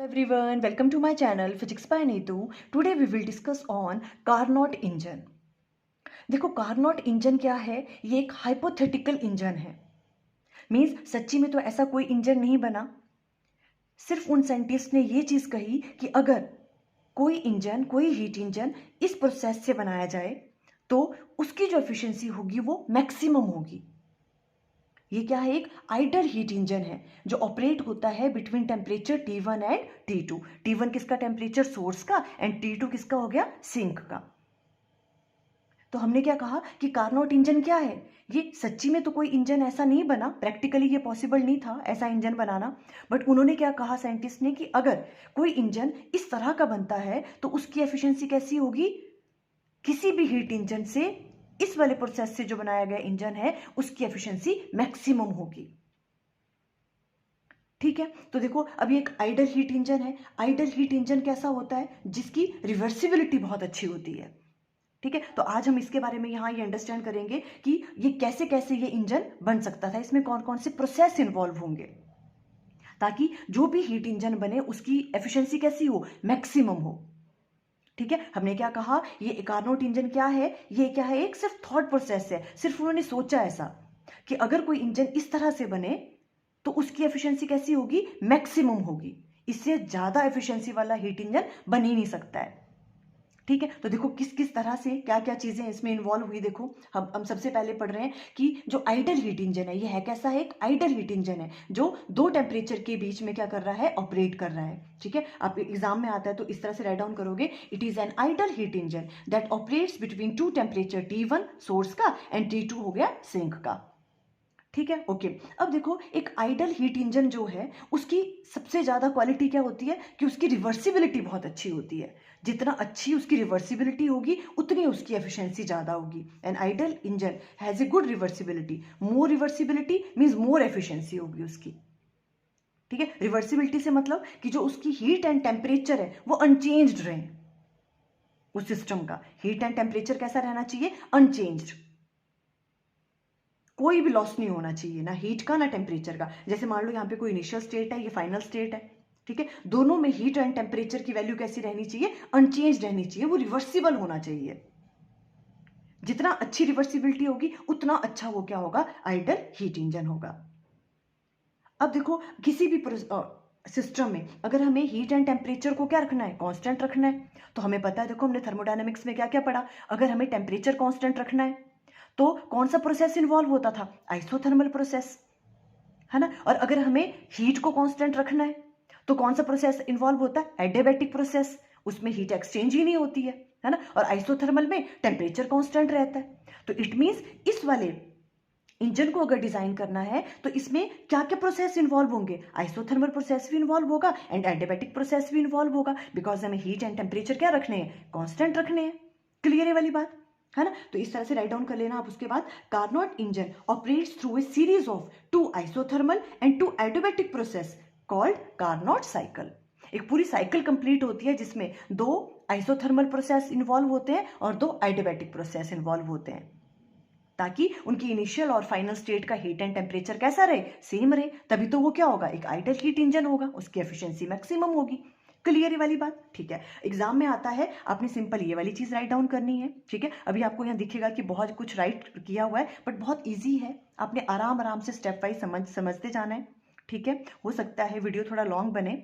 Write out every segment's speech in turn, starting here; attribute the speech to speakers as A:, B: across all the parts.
A: everyone, welcome to my channel Physics by Neetu. Today we will discuss on Carnot engine. देखो Carnot engine क्या है? ये एक hypothetical engine है। Means सच्ची में तो ऐसा कोई इंजन नहीं बना, सिर्फ उन साइंटिस्ट ने ये चीज कही कि अगर कोई इंजन, कोई हीट इंजन इस प्रोसेस से बनाया जाए तो उसकी जो एफिशिएंसी होगी वो मैक्सिमम होगी। ये क्या है? एक आइडल हीट इंजन है जो ऑपरेट होता है between temperature T1 and T2। T1 किसका? टेम्परेचर सोर्स का, एंड T2 किसका हो गया? सिंक का। तो हमने क्या कहा कि कार्नोट इंजन क्या है? ये सच्ची में तो कोई इंजन ऐसा नहीं बना, प्रैक्टिकली ये पॉसिबल नहीं था ऐसा इंजन बनाना, बट उन्होंने क्या कहा साइंटिस्ट ने कि अगर कोई इंजन इस तरह का बनता है तो उसकी एफिशिएंसी कैसी होगी? किसी भी हीट इंजन से, इस वाले प्रोसेस से जो बनाया गया इंजन है उसकी एफिशिएंसी मैक्सिमम होगी। ठीक है, तो देखो अभी एक आइडल हीट इंजन है। आइडल हीट इंजन कैसा होता है? जिसकी रिवर्सिबिलिटी बहुत अच्छी होती है। ठीक है, तो आज हम इसके बारे में यहाँ ये अंडरस्टैंड करेंगे कि ये कैसे कैसे ये इंजन बन सकता था, इसमें कौन कौन से प्रोसेस इन्वॉल्व होंगे, ताकि जो भी हीट इंजन बने उसकी एफिशिएंसी कैसी हो? मैक्सिमम हो। ठीक है, हमने क्या कहा? ये कार्नोट इंजन क्या है? ये क्या है? एक सिर्फ थॉट प्रोसेस है, सिर्फ उन्होंने सोचा ऐसा कि अगर कोई इंजन इस तरह से बने तो उसकी एफिशिएंसी कैसी होगी? मैक्सिमम होगी। इससे ज्यादा एफिशिएंसी वाला हीट इंजन बन ही नहीं सकता है। ठीक है, तो देखो किस किस तरह से क्या क्या चीजें इसमें इन्वॉल्व हुई। देखो हम सबसे पहले पढ़ रहे हैं कि जो आइडल हीट इंजन है ये है कैसा है? एक आइडल हीट इंजन है जो दो टेम्परेचर के बीच में क्या कर रहा है? ऑपरेट कर रहा है। ठीक है, आप एग्जाम में आता है तो इस तरह से राइट डाउन करोगे, it is an ideal heat engine that operates between two temperature T1 source का एंड T2 हो गया सिंक का। ठीक है, ओके। अब देखो एक आइडल हीट इंजन जो है उसकी सबसे ज्यादा क्वालिटी क्या होती है? कि उसकी रिवर्सिबिलिटी बहुत अच्छी होती है। जितना अच्छी उसकी रिवर्सिबिलिटी होगी उतनी उसकी एफिशिएंसी ज्यादा होगी। An ideal engine has a good reversibility. More reversibility means more efficiency होगी उसकी। ठीक है, रिवर्सिबिलिटी से मतलब कि जो उसकी हीट एंड टेम्परेचर है वो अनचेंज्ड रहे। उस सिस्टम का हीट एंड टेम्परेचर कैसा रहना चाहिए? अनचेंज्ड। कोई भी लॉस नहीं होना चाहिए, ना हीट का ना टेम्परेचर का। जैसे मान लो यहाँ पे कोई इनिशियल स्टेट है, ये फाइनल स्टेट है। ठीक है, दोनों में हीट एंड टेम्परेचर की वैल्यू कैसी रहनी चाहिए? अनचेंज रहनी चाहिए, वो रिवर्सिबल होना चाहिए। जितना अच्छी रिवर्सिबिलिटी होगी उतना अच्छा वो क्या होगा? आइडल हीट इंजन होगा। अब देखो किसी भी सिस्टम में अगर हमें हीट एंड टेम्परेचर को क्या रखना है? कांस्टेंट रखना है। तो हमें पता है, देखो हमने थर्मोडायनेमिक्स में क्या क्या पढ़ा, अगर हमें टेम्परेचर कांस्टेंट रखना है तो कौन सा प्रोसेस इन्वॉल्व होता था? आइसोथर्मल प्रोसेस, है ना। और अगर हमें हीट को कांस्टेंट रखना है तो कौन सा प्रोसेस इन्वॉल्व होता है? Adiabatic process. उसमें हीट एक्सचेंज ही नहीं होती है ना। और आइसोथर्मल में टेम्परेचर कांस्टेंट रहता है। तो इट मींस इस वाले इंजन को अगर डिजाइन करना है तो इसमें क्या क्या प्रोसेस इन्वॉल्व होंगे? आइसोथर्मल प्रोसेस भी इन्वॉल्व होगा एंड एडियाबैटिक प्रोसेस भी इन्वॉल्व होगा, बिकॉज हमें हीट एंड टेम्परेचर क्या रखने हैं? कांस्टेंट रखने हैं। क्लियर है वाली बात, है ना। तो इस तरह से राइट डाउन कर लेना आप। उसके बाद Carnot engine operates through a series of two isothermal and two adiabatic process called Carnot cycle. एक पूरी साइकिल कंप्लीट होती है जिसमें दो आइसोथर्मल प्रोसेस इन्वॉल्व होते हैं और दो एडियाबैटिक प्रोसेस इन्वॉल्व होते हैं, ताकि उनकी इनिशियल और फाइनल स्टेट का हीट एंड टेम्परेचर कैसा रहे? सेम रहे। तभी तो वो क्या होगा? एक आइडल हीट इंजन होगा, उसकी एफिशिएंसी मैक्सिमम होगी। क्लियर वाली बात? ठीक है, एग्जाम में आता है आपने सिंपल ये वाली चीज राइट डाउन करनी है। ठीक है, अभी आपको यहाँ दिखेगा कि बहुत कुछ राइट किया हुआ है बट बहुत ईजी है, आपने आराम आराम से स्टेप वाइज समझते जाना है। ठीक है, हो सकता है वीडियो थोड़ा लॉन्ग बने,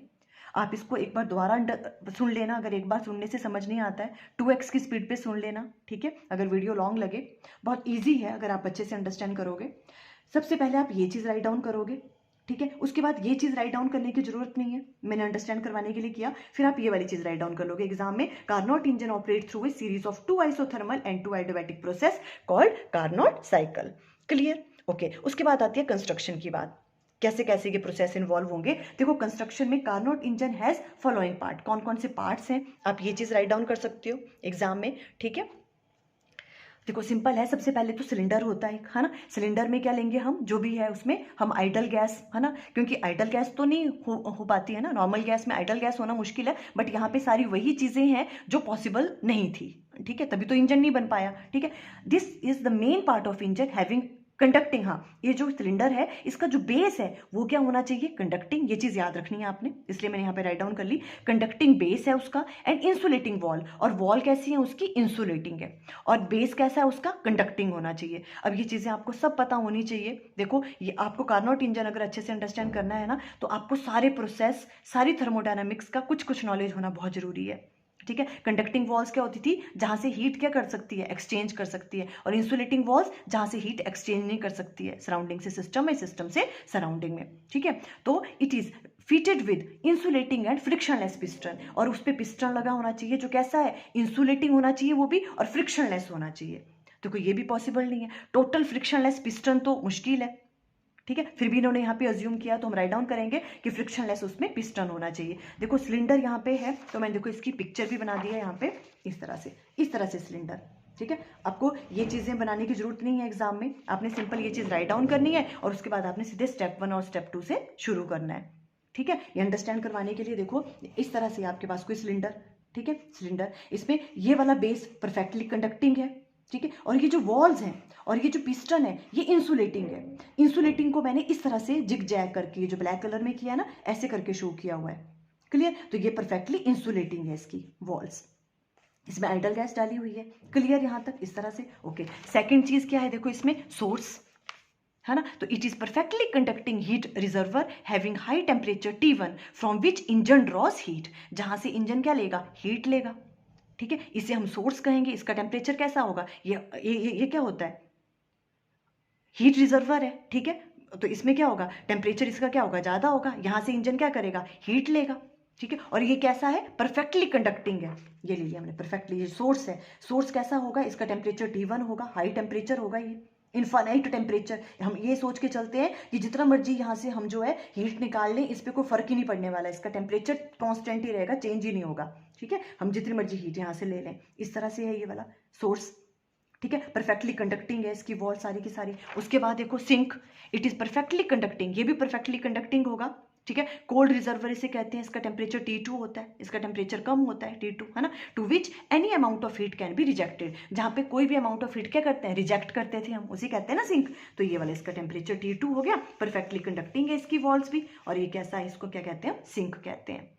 A: आप इसको एक बार दोबारा सुन लेना। अगर एक बार सुनने से समझ नहीं आता है 2x की स्पीड पे सुन लेना। ठीक है, अगर वीडियो लॉन्ग लगे, बहुत इजी है अगर आप अच्छे से अंडरस्टैंड करोगे। सबसे पहले आप ये चीज़ राइट डाउन करोगे। ठीक है, उसके बाद ये चीज़ राइट डाउन करने की जरूरत नहीं है, मैंने अंडरस्टैंड करवाने के लिए किया। फिर आप ये वाली चीज़ राइट डाउन कर लोगे एग्जाम में। Carnot engine operate through a series of two isothermal and two adiabatic process called Carnot cycle. Clear? Okay, उसके बाद आती है कंस्ट्रक्शन की बात, कैसे कैसे ये प्रोसेस इन्वॉल्व होंगे। देखो कंस्ट्रक्शन में Carnot engine has following part. कौन कौन से पार्ट्स हैं आप ये चीज राइट डाउन कर सकते हो एग्जाम में। ठीक है, देखो सिंपल है। सबसे पहले तो सिलेंडर होता है ना। सिलेंडर में क्या लेंगे हम? जो भी है उसमें हम आइडल गैस, है ना, क्योंकि आइडल गैस तो नहीं हो पाती है ना, नॉर्मल गैस में आइडल गैस होना मुश्किल है, बट यहाँ पे सारी वही चीजें हैं जो पॉसिबल नहीं थी। ठीक है, तभी तो इंजन नहीं बन पाया। ठीक है, this is the main part of engine having conducting, हाँ, ये जो सिलेंडर है इसका जो बेस है वो क्या होना चाहिए, कंडक्टिंग। ये चीज याद रखनी है आपने, इसलिए मैंने यहाँ पे राइट डाउन कर ली। कंडक्टिंग बेस है उसका एंड इंसुलेटिंग वॉल, और वॉल कैसी है उसकी, इंसुलेटिंग है, और बेस कैसा है उसका, कंडक्टिंग होना चाहिए। अब ये चीजें आपको सब पता होनी चाहिए। देखो ये आपको कार्नोट इंजन अगर अच्छे से अंडरस्टैंड करना है ना, तो आपको सारे प्रोसेस, सारी थर्मोडायनामिक्स का कुछ कुछ नॉलेज होना बहुत जरूरी है। ठीक है, कंडक्टिंग वॉल्स क्या होती थी, जहां से हीट क्या कर सकती है, एक्सचेंज कर सकती है, और इंसुलेटिंग वॉल्स जहां से हीट एक्सचेंज नहीं कर सकती है, सराउंडिंग से सिस्टम में, सिस्टम से सराउंडिंग में। ठीक है, तो it is fitted with insulating and frictionless piston, और उस पर पिस्टन लगा होना चाहिए जो कैसा है, इंसुलेटिंग होना चाहिए वो भी, और फ्रिक्शनलेस होना चाहिए। देखो ये भी पॉसिबल नहीं है, टोटल फ्रिक्शनलेस पिस्टन तो मुश्किल है। ठीक है, फिर भी इन्होंने यहाँ पे अज्यूम किया, तो हम राइट डाउन करेंगे कि फ्रिक्शनलेस उसमें पिस्टन होना चाहिए। देखो सिलेंडर यहाँ पे है, तो मैंने देखो इसकी पिक्चर भी बना दी है यहाँ पे, इस तरह से सिलेंडर। ठीक है, आपको ये चीजें बनाने की जरूरत नहीं है एग्जाम में, आपने सिंपल ये चीज राइट डाउन करनी है और उसके बाद आपने सीधे स्टेप 1 और स्टेप 2 से शुरू करना है। ठीक है, ये अंडरस्टैंड करवाने के लिए देखो इस तरह से आपके पास कोई सिलेंडर, ठीक है, सिलेंडर, इसमें ये वाला बेस परफेक्टली कंडक्टिंग है। ठीक है, और ये जो वॉल्स हैं और ये जो पिस्टन है ये इंसुलेटिंग है। इंसुलेटिंग को मैंने इस तरह से जिग जैग करके, ये जो ब्लैक कलर में किया ना, ऐसे करके शो किया हुआ है। क्लियर, तो ये परफेक्टली इंसुलेटिंग है इसकी वॉल्स, इसमें आइडल गैस डाली हुई है। क्लियर यहां तक, इस तरह से। ओके, सेकंड चीज क्या है, देखो इसमें सोर्स है ना, तो it is perfectly conducting heat reservoir having high temperature T1 from which engine draws heat, जहां से इंजन क्या लेगा, हीट लेगा। ठीक है, इसे हम सोर्स कहेंगे। इसका टेम्परेचर कैसा होगा, ये क्या होता है, हीट रिजर्वर है। ठीक है, तो इसमें क्या होगा, टेम्परेचर इसका क्या होगा, ज्यादा होगा, यहां से इंजन क्या करेगा, हीट लेगा। ठीक है, और ये कैसा है, परफेक्टली कंडक्टिंग है। ये ले लिया हमने परफेक्टली, ये सोर्स है। सोर्स कैसा होगा, इसका टेम्परेचर T1 होगा, हाई टेम्परेचर होगा, ये इनफाइनाइट टेम्परेचर। हम ये सोच के चलते हैं कि जितना मर्जी यहाँ से हम जो है हीट निकाल लें, इस पर कोई फर्क ही नहीं पड़ने वाला, इसका टेम्परेचर कांस्टेंट ही रहेगा, चेंज ही नहीं होगा। ठीक है, हम जितनी मर्जी हीट यहाँ से ले लें, इस तरह से है ये वाला सोर्स। ठीक है, परफेक्टली कंडक्टिंग है इसकी वॉल सारी की सारी। उसके बाद देखो sink, it is perfectly conducting, ये भी परफेक्टली कंडक्टिंग होगा। ठीक है, कोल्ड रिजर्वर इसे कहते हैं, इसका टेम्परेचर T2 होता है, इसका टेम्परेचर कम होता है T2, है ना, to which any amount of heat can be rejected, जहां पे कोई भी अमाउंट ऑफ हीट क्या करते हैं, रिजेक्ट करते थे हम, उसी कहते हैं ना सिंक। तो ये वाला इसका टेम्परेचर T2 हो गया, परफेक्टली कंडक्टिंग है इसकी वॉल्स भी, और ये कैसा है, इसको क्या कहते हैं, सिंक कहते हैं।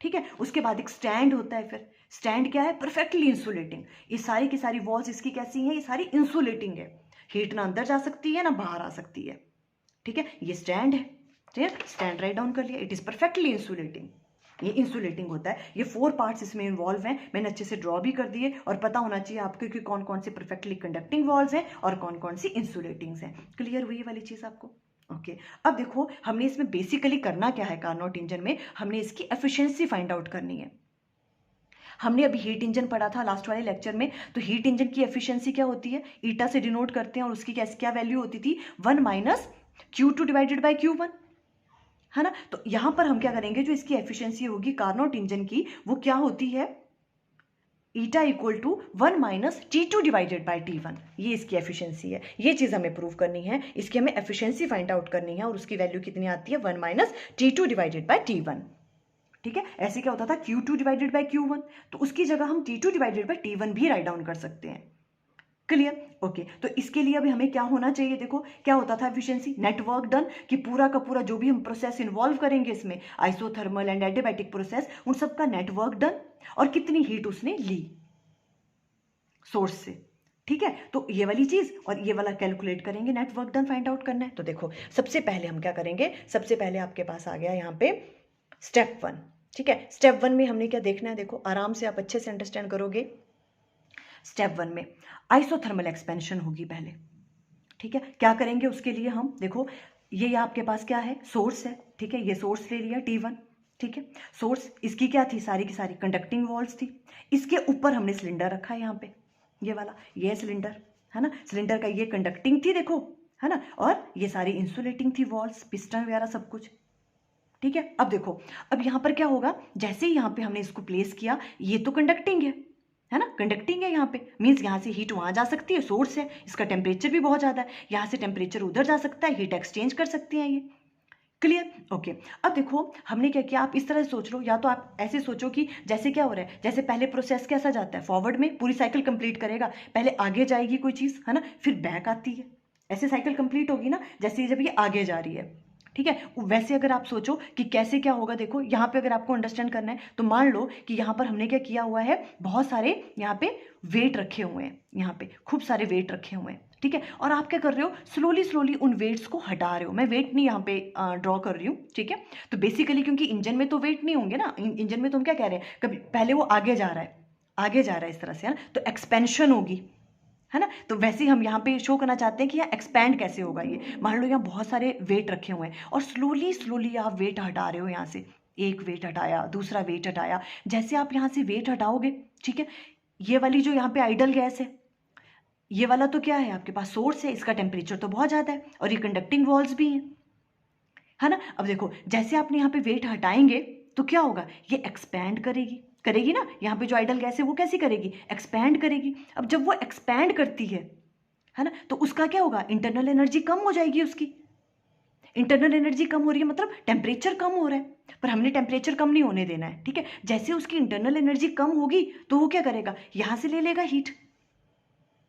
A: ठीक है, उसके बाद एक स्टैंड होता है, फिर स्टैंड क्या है, परफेक्टली इंसुलेटिंग। ये सारी की सारी वॉल्स इसकी कैसी हैं, ये सारी इंसुलेटिंग है, हीट ना अंदर जा सकती है ना बाहर आ सकती है। ठीक है, ये स्टैंड है। ठीक है, स्टैंड राइट डाउन कर लिया, इट इज परफेक्टली इंसुलेटिंग, ये इंसुलेटिंग होता है। ये 4 पार्ट्स इसमें इन्वॉल्व हैं, मैंने अच्छे से ड्रॉ भी कर दिए, और पता होना चाहिए आपको कि कौन कौन से परफेक्टली कंडक्टिंग वॉल्स हैं और कौन कौन सी इंसुलेटिंग्स हैं। क्लियर हुई वाली चीज आपको। ओके, अब देखो हमने इसमें बेसिकली करना क्या है, कार्नोट इंजन में हमने इसकी एफिशिएंसी फाइंड आउट करनी है। हमने अभी हीट इंजन पढ़ा था लास्ट वाले लेक्चर में, तो हीट इंजन की एफिशिएंसी क्या होती है, ईटा से डिनोट करते हैं, और उसकी क्या वैल्यू होती थी, 1 minus Q2 divided by Q1, है ना। तो यहां पर हम क्या करेंगे, जो इसकी एफिशिएंसी होगी कार्नोट इंजन की, वो क्या होती है, eta equal to 1 minus T2 divided by T1, ये इसकी एफिशिएंसी है। ये चीज हमें प्रूव करनी है, इसकी हमें एफिशिएंसी फाइंड आउट करनी है, और उसकी वैल्यू कितनी आती है, 1 minus T2 divided by T1। ठीक है, ऐसे क्या होता था, Q2 डिवाइडेड बाई Q1, तो उसकी जगह हम T2 डिवाइडेड बाई T1 भी राइट डाउन कर सकते हैं। क्लियर, ओके, तो इसके लिए अभी हमें क्या होना चाहिए, देखो क्या होता था एफिशिएंसी, नेटवर्क डन, कि पूरा का पूरा जो भी हम प्रोसेस इन्वॉल्व करेंगे इसमें, आइसोथर्मल एंड एडियाबैटिक प्रोसेस, उन सबका नेटवर्क डन, और कितनी हीट उसने ली सोर्स से। ठीक है, तो ये वाली चीज और ये वाला कैलकुलेट करेंगे, नेटवर्क डन फाइंड आउट करना है। तो देखो सबसे पहले हम क्या करेंगे, सबसे पहले आपके पास आ गया यहाँ पे स्टेप 1। ठीक है, स्टेप 1 में हमने क्या देखना है, देखो आराम से आप अच्छे से अंडरस्टैंड करोगे। स्टेप 1 में आइसोथर्मल एक्सपेंशन होगी पहले। ठीक है, क्या करेंगे उसके लिए हम, देखो ये आपके पास क्या है, सोर्स है। ठीक है, ये सोर्स ले लिया T1। ठीक है, सोर्स इसकी क्या थी, सारी की सारी कंडक्टिंग वॉल्स थी। इसके ऊपर हमने सिलेंडर रखा है यहाँ पे, ये वाला, ये सिलेंडर है ना, सिलेंडर का ये कंडक्टिंग थी देखो, है ना, और ये सारी इंसुलेटिंग थी वॉल्स, पिस्टन वगैरह सब कुछ। ठीक है, अब देखो, अब यहाँ पर क्या होगा, जैसे ही यहाँ पे हमने इसको प्लेस किया, ये तो कंडक्टिंग है ना, कंडक्टिंग है यहाँ पे, मीन्स यहाँ से हीट वहां जा सकती है, सोर्स है, इसका टेम्परेचर भी बहुत ज्यादा है, यहाँ से टेम्परेचर उधर जा सकता है, हीट एक्सचेंज कर सकती है ये। Clear, okay. अब देखो हमने क्या किया, आप इस तरह से सोच लो, या तो आप ऐसे सोचो कि जैसे क्या हो रहा है, जैसे पहले प्रोसेस कैसा जाता है, फॉरवर्ड में पूरी साइकिल कंप्लीट करेगा, पहले आगे जाएगी कोई चीज, है ना, फिर बैक आती है, ऐसे साइकिल कंप्लीट होगी ना जैसे जब ये आगे जा रही है, ठीक है। वैसे अगर आप सोचो कि कैसे क्या होगा, देखो यहाँ पे अगर आपको अंडरस्टैंड करना है तो मान लो कि यहाँ पर हमने क्या किया हुआ है, बहुत सारे यहाँ पे वेट रखे हुए हैं, यहाँ पे खूब सारे वेट रखे हुए हैं, ठीक है। और आप क्या कर रहे हो, स्लोली स्लोली उन वेट्स को हटा रहे हो। मैं वेट नहीं यहाँ पे ड्रॉ कर रही हूँ, ठीक है। तो बेसिकली क्योंकि इंजन में तो वेट नहीं होंगे ना, इंजन में तो हम क्या कह रहे हैं, कभी पहले वो आगे जा रहा है, आगे जा रहा है इस तरह से, है ना, तो एक्सपेंशन होगी, है ना। तो वैसे ही हम यहाँ पे शो करना चाहते हैं कि यहाँ एक्सपैंड कैसे होगा। ये मान लो यहाँ बहुत सारे वेट रखे हुए हैं और स्लोली स्लोली आप वेट हटा रहे हो, यहाँ से एक वेट हटाया, दूसरा वेट हटाया। जैसे आप यहाँ से वेट हटाओगे, ठीक है, ये वाली जो यहाँ पे आइडल गैस है, ये वाला तो क्या है आपके पास सोर्स है, इसका टेम्परेचर तो बहुत ज़्यादा है और ये कंडक्टिंग वॉल्स भी हैं, है ना। अब देखो जैसे आपने यहाँ पे वेट हटाएंगे तो क्या होगा, ये एक्सपैंड करेगी, करेगी ना। यहाँ पे जो आइडल गैस है वो कैसी करेगी, एक्सपैंड करेगी। अब जब वो एक्सपैंड करती है ना, तो उसका क्या होगा, इंटरनल एनर्जी कम हो जाएगी उसकी। इंटरनल एनर्जी कम हो रही है मतलब टेम्परेचर कम हो रहा है, पर हमने टेम्परेचर कम नहीं होने देना है, ठीक है। जैसे उसकी इंटरनल एनर्जी कम होगी तो वो क्या करेगा, यहाँ से ले लेगा हीट,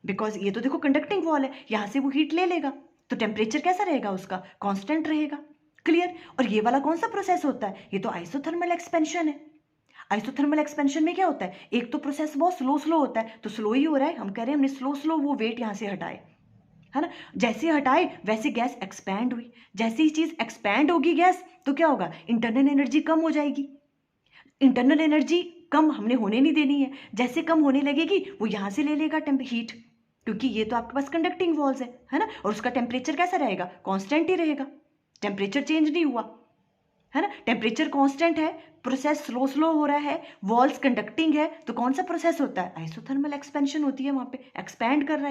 A: बिकॉज ये तो देखो कंडक्टिंग वॉल है, यहाँ से वो हीट ले लेगा, तो टेम्परेचर कैसा रहेगा उसका, कांस्टेंट रहेगा। क्लियर। और ये वाला कौन सा प्रोसेस होता है, ये तो आइसोथर्मल एक्सपेंशन है। आइसोथर्मल एक्सपेंशन में क्या होता है, एक तो प्रोसेस बहुत स्लो स्लो होता है, तो स्लो ही हो रहा है, हम कह रहे हैं हमने स्लो स्लो वो वेट यहाँ से हटाए, है ना। जैसे हटाए वैसे गैस एक्सपैंड हुई, जैसे ही चीज एक्सपैंड होगी गैस तो क्या होगा, इंटरनल एनर्जी कम हो जाएगी। इंटरनल एनर्जी कम हमने होने नहीं देनी है, जैसे कम होने लगेगी वो यहाँ से ले लेगा हीट, क्योंकि ये तो आपके पास कंडक्टिंग वॉल्स है ना। और उसका टेम्परेचर कैसा रहेगा, कांस्टेंट ही रहेगा, टेम्परेचर चेंज नहीं हुआ, है ना। टेम्परेचर कांस्टेंट है, प्रोसेस स्लो स्लो हो रहा है, वॉल्स कंडक्टिंग है, तो कौन सा प्रोसेस होता है, आइसोथर्मल एक्सपेंशन होती है, वहां पे एक्सपैंड कर रहा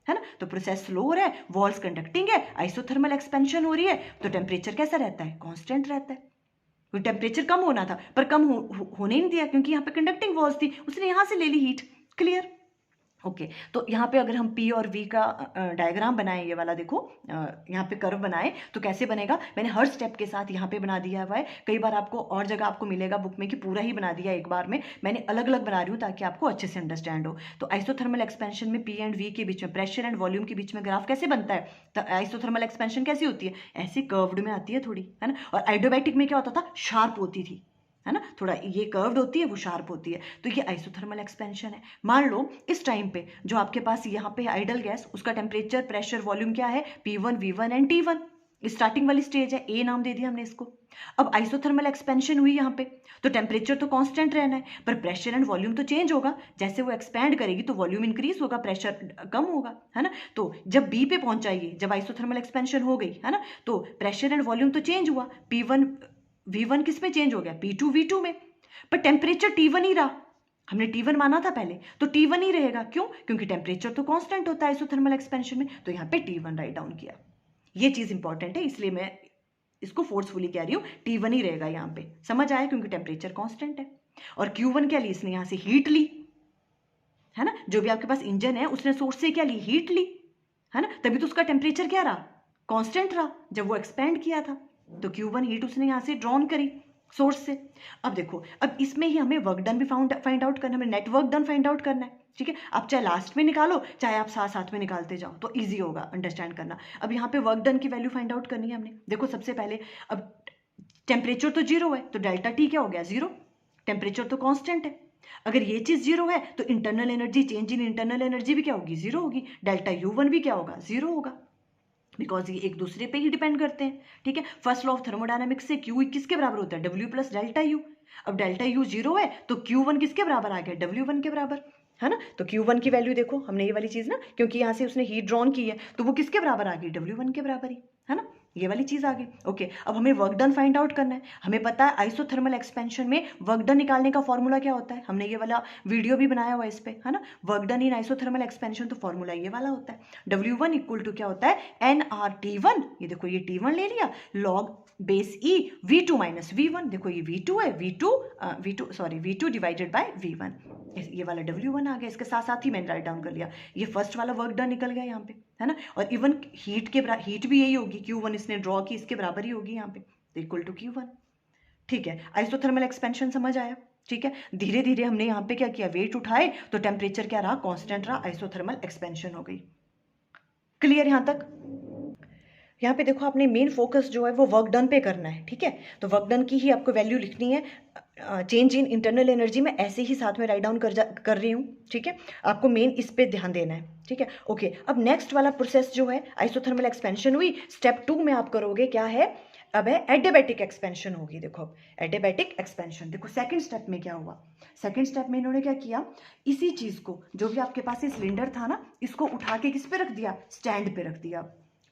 A: है ना। तो प्रोसेस स्लो हो रहा है, वॉल्स कंडक्टिंग है, आइसोथर्मल एक्सपेंशन हो रही है, तो टेम्परेचर कैसा रहता है, कांस्टेंट रहता है। टेम्परेचर कम होना था पर कम होने नहीं दिया, क्योंकि यहाँ पे कंडक्टिंग वॉल्स थी, उसने यहाँ से ले ली हीट। क्लियर। ओके तो यहाँ पे अगर हम P और V का डायग्राम बनाएं, ये वाला देखो यहाँ पे कर्व बनाए तो कैसे बनेगा, मैंने हर स्टेप के साथ यहाँ पे बना दिया हुआ है। कई बार आपको और जगह आपको मिलेगा बुक में कि पूरा ही बना दिया एक बार में, मैंने अलग अलग बना रही हूँ ताकि आपको अच्छे से अंडरस्टैंड हो। तो आइसोथर्मल एक्सपेंशन में P एंड V के बीच में, प्रेशर एंड वॉल्यूम के बीच में ग्राफ कैसे बनता है, तो आइसोथर्मल एक्सपेंशन कैसी होती है, ऐसे कर्व्ड में आती है थोड़ी, है ना। और आइडियोबैटिक में क्या होता था, शार्प होती थी, है ना, थोड़ा ये कर्व्ड होती है, वो शार्प होती है। तो ये आइसोथर्मल एक्सपेंशन है। मान लो इस टाइम पे जो आपके पास यहाँ पे आइडल गैस, उसका टेम्परेचर, प्रेशर, वॉल्यूम क्या है, P1, V1 and T1, starting वाली स्टेज है, ए नाम दे दिया हमने इसको। अब आइसोथर्मल एक्सपेंशन हुई यहाँ पे, तो टेम्परेचर तो कांस्टेंट रहना है, पर प्रेशर एंड वॉल्यूम तो चेंज होगा। जैसे वो एक्सपैंड करेगी तो वॉल्यूम इंक्रीज होगा, प्रेशर कम होगा, है ना। तो जब बी पे पहुंच जाएगी, जब आइसोथर्मल एक्सपेंशन हो गई, है ना, तो प्रेशर एंड वॉल्यूम तो चेंज हुआ, P1 V1 किस में चेंज हो गया, P2 V2 में, पर टेम्परेचर T1 ही रहा। हमने T1 माना था पहले, तो T1 ही रहेगा, क्यों, क्योंकि टेम्परेचर तो कांस्टेंट होता है आइसोथर्मल एक्सपेंशन में, तो यहाँ पे T1 राइट डाउन किया। ये चीज इंपॉर्टेंट है, इसलिए मैं इसको फोर्सफुली कह रही हूँ, T1 ही रहेगा यहाँ पे, समझ आया, क्योंकि टेम्परेचर कांस्टेंट है। और Q1 क्या ली, इसने यहाँ से हीट ली, है ना, जो भी आपके पास इंजन है उसने सोर्स से क्या ली, हीट ली, है ना, तभी तो उसका टेम्परेचर क्या रहा, कांस्टेंट रहा जब वो एक्सपेंड किया था। तो Q1 हीट उसने यहाँ से ड्रॉन करी सोर्स से। अब देखो, अब इसमें ही हमें वर्क डन भी फाइंड आउट करना है, हमें net work done find out करना है, ठीक है। आप चाहे लास्ट में निकालो, चाहे आप साथ साथ में निकालते जाओ, तो इजी होगा अंडरस्टैंड करना। अब यहाँ पे वर्क डन की वैल्यू फाइंड आउट करनी है हमने। देखो सबसे पहले, अब टेम्परेचर तो जीरो है, तो डेल्टा टी क्या हो गया, जीरो, टेम्परेचर तो कांस्टेंट है। अगर ये चीज जीरो है तो internal energy, change in internal energy भी क्या होगी, जीरो होगी, डेल्टा U1 भी क्या होगा, जीरो होगा, बिकॉज ये एक दूसरे पे ही डिपेंड करते हैं, ठीक है। फर्स्ट लॉ ऑफ थर्मोडायनामिक्स से Q किसके बराबर होता है, W प्लस डेल्टा U। अब डेल्टा U जीरो है तो Q1 किसके बराबर आ गया, W1 के बराबर, है ना। तो Q1 की वैल्यू देखो, हमने ये वाली चीज ना, क्योंकि यहाँ से उसने हीट ड्रॉन की है तो वो किसके बराबर आ गई, W1 के बराबर ही, है ना, ये वाली चीज आ गई। ओके अब हमें वर्क डन फाइंड आउट करना है। हमें पता है आइसोथर्मल एक्सपेंशन में वर्क डन निकालने का फॉर्मूला क्या होता है, हमने ये वाला वीडियो भी बनाया हुआ है इस पे, है ना। Work done in isothermal expansion, तो फॉर्मूला ये वाला होता है, W1 इक्वल टू क्या होता है, nRT1, ये देखो ये T1 ले लिया, log base E V2 minus V1, देखो ये V2 है, V2 डिवाइडेड बाय V1, ये वाला W1 आ गया, इसके साथ साथ ही मैंने राइट डाउन कर लिया, ये फर्स्ट वाला वर्क डन निकल गया यहाँ पे, है ना। और इवन हीट भी यही होगी, Q1 इसने ड्रॉ की, इसके बराबर ही होगी यहाँ पे, तो इक्वल टू Q1, ठीक है। आइसोथर्मल एक्सपेंशन समझ आया, ठीक है। धीरे धीरे हमने यहाँ पे क्या किया, वेट उठाए तो टेम्परेचर क्या रहा, कांस्टेंट रहा, आइसोथर्मल एक्सपेंशन हो गई। क्लियर यहाँ तक, यहाँ पे देखो आपने मेन फोकस जो है वो वर्क डन पे करना है, ठीक है। तो वर्क डन की ही आपको वैल्यू लिखनी है। चेंज इन इंटरनल एनर्जी में ऐसे ही साथ में राइट डाउन कर रही हूँ, ठीक है। आपको मेन इस पे ध्यान देना है, ठीक है। ओके, अब नेक्स्ट वाला प्रोसेस जो है आइसोथर्मल एक्सपेंशन हुई, स्टेप 2 में आप करोगे क्या है, अब है एडियाबैटिक एक्सपेंशन होगी। देखो अब एडियाबैटिक एक्सपेंशन, देखो सेकंड स्टेप में क्या हुआ। सेकंड स्टेप में इन्होंने क्या किया, इसी चीज को जो भी आपके पास ये सिलेंडर था ना, इसको उठा के किस पे रख दिया, स्टैंड पे रख दिया,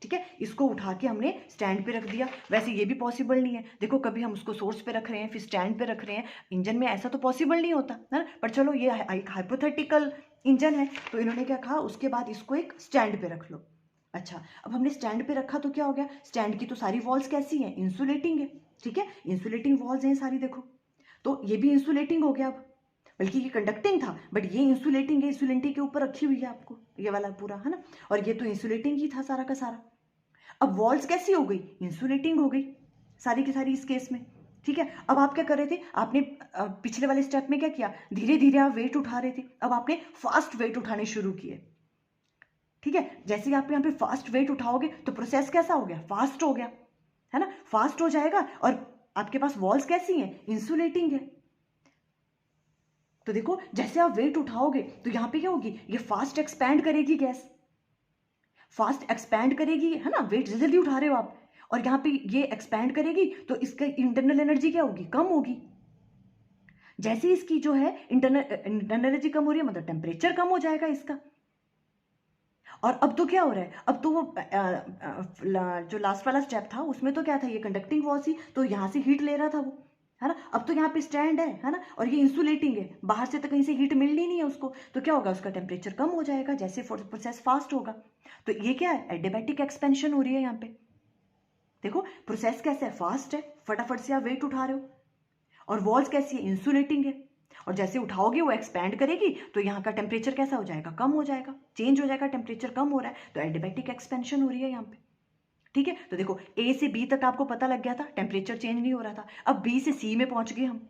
A: ठीक है। इसको उठा के हमने स्टैंड पे रख दिया। वैसे ये भी पॉसिबल नहीं है, देखो कभी हम उसको सोर्स पे रख रहे हैं फिर स्टैंड पे रख रहे हैं, इंजन में ऐसा तो पॉसिबल नहीं होता है ना। पर चलो ये एक हाइपोथेटिकल इंजन है, तो इन्होंने क्या कहा, उसके बाद इसको एक स्टैंड पे रख लो। अच्छा, अब हमने स्टैंड पे रखा तो क्या हो गया, स्टैंड की तो सारी वॉल्स कैसी हैं, इंसुलेटिंग है, ठीक है। इंसुलेटिंग वॉल्स हैं सारी, देखो तो ये भी इंसुलेटिंग हो गया। अब बल्कि ये कंडक्टिंग था बट ये इंसुलेटिंग है, इंसुलेटिंग के ऊपर रखी हुई है आपको ये वाला पूरा, है ना। और ये तो इंसुलेटिंग ही था सारा का सारा। अब वॉल्स कैसी हो गई, इंसुलेटिंग हो गई सारी की सारी इस केस में, ठीक है। अब आप क्या कर रहे थे, आपने पिछले वाले स्टेप में क्या किया, धीरे धीरे आप वेट उठा रहे थे, अब आपने फास्ट वेट उठाने शुरू किए, ठीक है। जैसे ही आप यहाँ पे फास्ट वेट उठाओगे तो प्रोसेस कैसा हो गया, फास्ट हो गया, है ना, फास्ट हो जाएगा। और आपके पास वॉल्स कैसी हैं, इंसुलेटिंग है। तो देखो जैसे आप वेट उठाओगे तो यहाँ पे क्या होगी, ये फास्ट एक्सपैंड करेगी गैस, फास्ट एक्सपैंड करेगी, है ना, वेट जल्दी उठा रहे हो आप, और यहाँ पे ये एक्सपैंड करेगी तो इसका इंटरनल एनर्जी क्या होगी, कम होगी। जैसे इसकी जो है इंटरनल एनर्जी कम हो रही है, मतलब टेम्परेचर कम हो जाएगा इसका। और अब तो क्या हो रहा है, अब तो वो जो लास्ट वाला स्टेप था उसमें तो क्या था, ये कंडक्टिंग वॉल थी तो यहाँ से हीट ले रहा था वो, है ना। अब तो यहाँ पे स्टैंड है ना, और ये इंसुलेटिंग है, बाहर से तो कहीं से हीट मिलनी नहीं है उसको, तो क्या होगा, उसका टेम्परेचर कम हो जाएगा जैसे प्रोसेस फास्ट होगा। तो ये क्या है, एडियाबैटिक एक्सपेंशन हो रही है यहाँ पे। देखो प्रोसेस कैसा है, फास्ट है, फटाफट से आप वेट उठा रहे हो, और वॉल्स कैसी है, इंसुलेटिंग है, और जैसे उठाओगे वो एक्सपैंड करेगी तो यहाँ का टेम्परेचर कैसा हो जाएगा, कम हो जाएगा, चेंज हो जाएगा, टेम्परेचर कम हो रहा है, तो एडियाबैटिक एक्सपेंशन हो रही है यहाँ पे, ठीक है। तो देखो ए से बी तक आपको पता लग गया था, टेम्परेचर चेंज नहीं हो रहा था, अब बी से सी में पहुंच गए हम।